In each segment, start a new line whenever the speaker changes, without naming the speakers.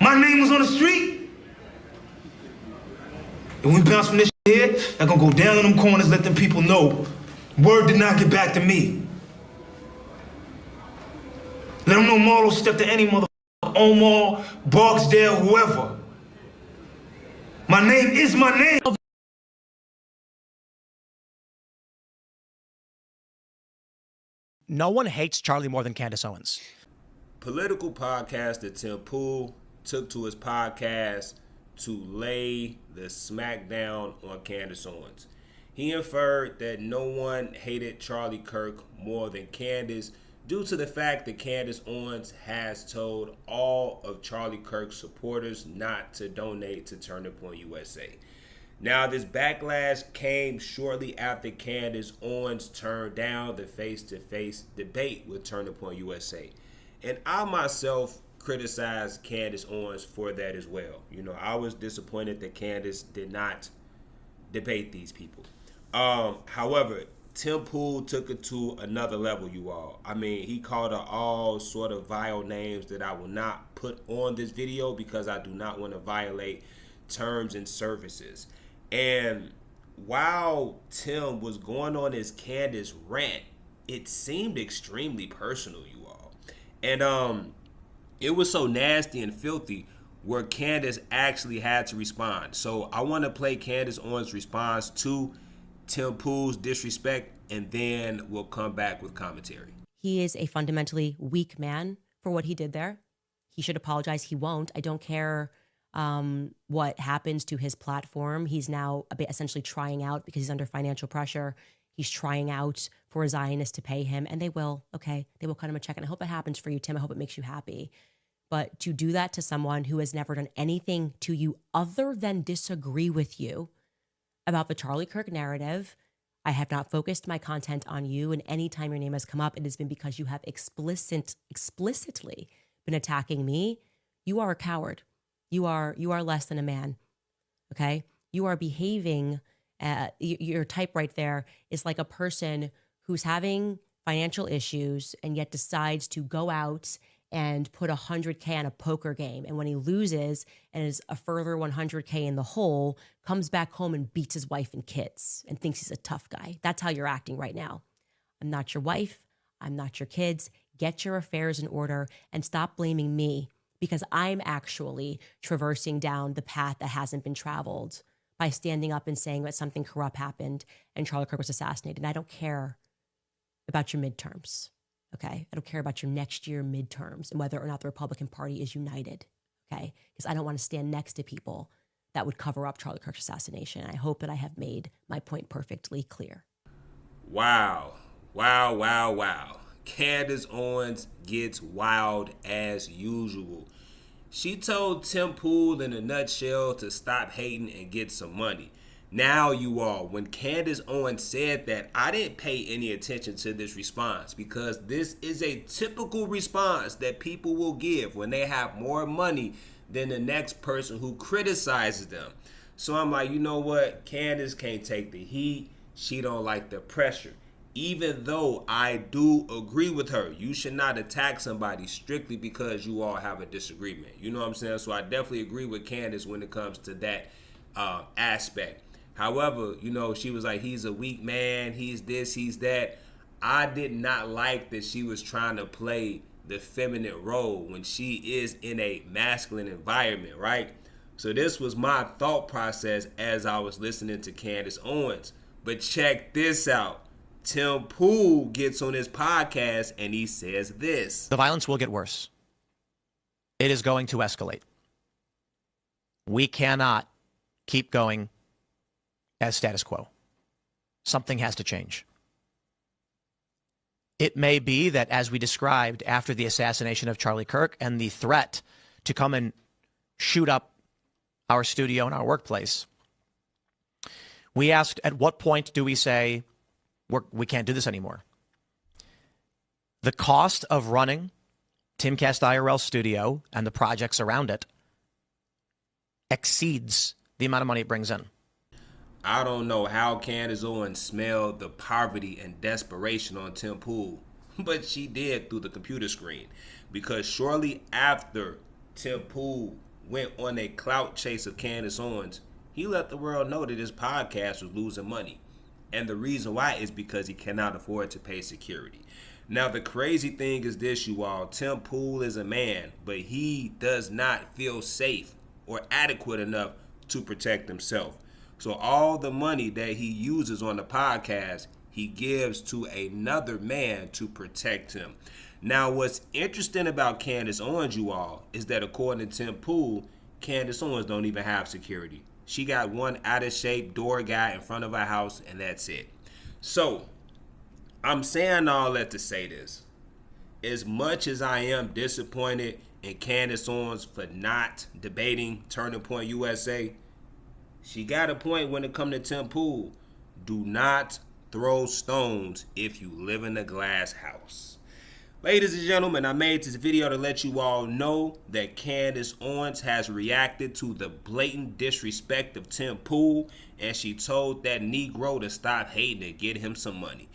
My name was on the street. And we bounce from this here, I'm gonna go down in them corners, let them people know word did not get back to me. Let them know Marlo stepped to any motherfucker, Omar, Barksdale, whoever. My name is my name.
No one hates Charlie more than Candace Owens.
Political podcaster Tim Pool took to his podcast to lay the smackdown on Candace Owens. He inferred that no one hated Charlie Kirk more than Candace due to the fact that Candace Owens has told all of Charlie Kirk's supporters not to donate to Turning Point USA. Now, this backlash came shortly after Candace Owens turned down the face-to-face debate with Turning Point USA. And I myself criticized Candace Owens for that as well. You know, I was disappointed that Candace did not debate these people. However, Tim Pool took it to another level, you all. I mean, he called her all sort of vile names that I will not put on this video because I do not want to violate terms and services. And while Tim was going on his Candace rant, it seemed extremely personal, you all. And it was so nasty and filthy where Candace actually had to respond. So I want to play Candace Owens' response to Tim Pool's disrespect, and then we'll come back with commentary.
He is a fundamentally weak man for what he did there. He should apologize. He won't. I don't care what happens to his platform. He's now essentially trying out because he's under financial pressure. He's trying out for a Zionist to pay him, and they will, okay? They will cut him a check, and I hope it happens for you, Tim. I hope it makes you happy. But to do that to someone who has never done anything to you other than disagree with you about the Charlie Kirk narrative, I have not focused my content on you, and anytime your name has come up, it has been because you have explicitly been attacking me. You are a coward. You are less than a man, okay? You are behaving, your type right there is like a person who's having financial issues and yet decides to go out and put $100K on a poker game. And when he loses and is a further $100K in the hole, comes back home and beats his wife and kids and thinks he's a tough guy. That's how you're acting right now. I'm not your wife. I'm not your kids. Get your affairs in order and stop blaming me, because I'm actually traversing down the path that hasn't been traveled by standing up and saying that something corrupt happened and Charlie Kirk was assassinated. And I don't care about your midterms, okay? I don't care about your next year midterms and whether or not the Republican Party is united, okay? Because I don't want to stand next to people that would cover up Charlie Kirk's assassination. I hope that I have made my point perfectly clear.
Wow. Wow, wow, wow. Candace Owens gets wild as usual. She told Tim Pool in a nutshell to stop hating and get some money. Now, you all, when Candace Owens said that, I didn't pay any attention to this response because this is a typical response that people will give when they have more money than the next person who criticizes them. So I'm like, you know what? Candace can't take the heat. She don't like the pressure. Even though I do agree with her, you should not attack somebody strictly because you all have a disagreement. You know what I'm saying? So I definitely agree with Candace when it comes to that aspect. However, you know, she was like, he's a weak man, he's this, he's that. I did not like that she was trying to play the feminine role when she is in a masculine environment, right? So this was my thought process as I was listening to Candace Owens. But check this out. Tim Pool gets on his podcast and he says this.
The violence will get worse. It is going to escalate. We cannot keep going as status quo. Something has to change. It may be that, as we described after the assassination of Charlie Kirk and the threat to come and shoot up our studio and our workplace, we asked, at what point do we say, we can't do this anymore? The cost of running Timcast IRL Studio and the projects around it exceeds the amount of money it brings in.
I don't know how Candace Owens smelled the poverty and desperation on Tim Pool, but she did through the computer screen. Because shortly after Tim Pool went on a clout chase of Candace Owens, he let the world know that his podcast was losing money. And the reason why is because he cannot afford to pay security. Now, the crazy thing is this, you all. Tim Pool is a man, but he does not feel safe or adequate enough to protect himself. So all the money that he uses on the podcast, he gives to another man to protect him. Now, what's interesting about Candace Owens, you all, is that according to Tim Pool, Candace Owens don't even have security. She got one out-of-shape door guy in front of her house, and that's it. So, I'm saying all that to say this. As much as I am disappointed in Candace Owens for not debating Turning Point USA, she got a point when it comes to Tim Pool. Do not throw stones if you live in a glass house. Ladies and gentlemen, I made this video to let you all know that Candace Owens has reacted to the blatant disrespect of Tim Pool, and she told that Negro to stop hating and get him some money.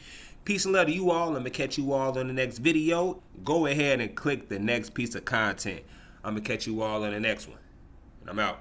Peace and love to you all. I'm going to catch you all on the next video. Go ahead and click the next piece of content. I'm going to catch you all on the next one. And I'm out.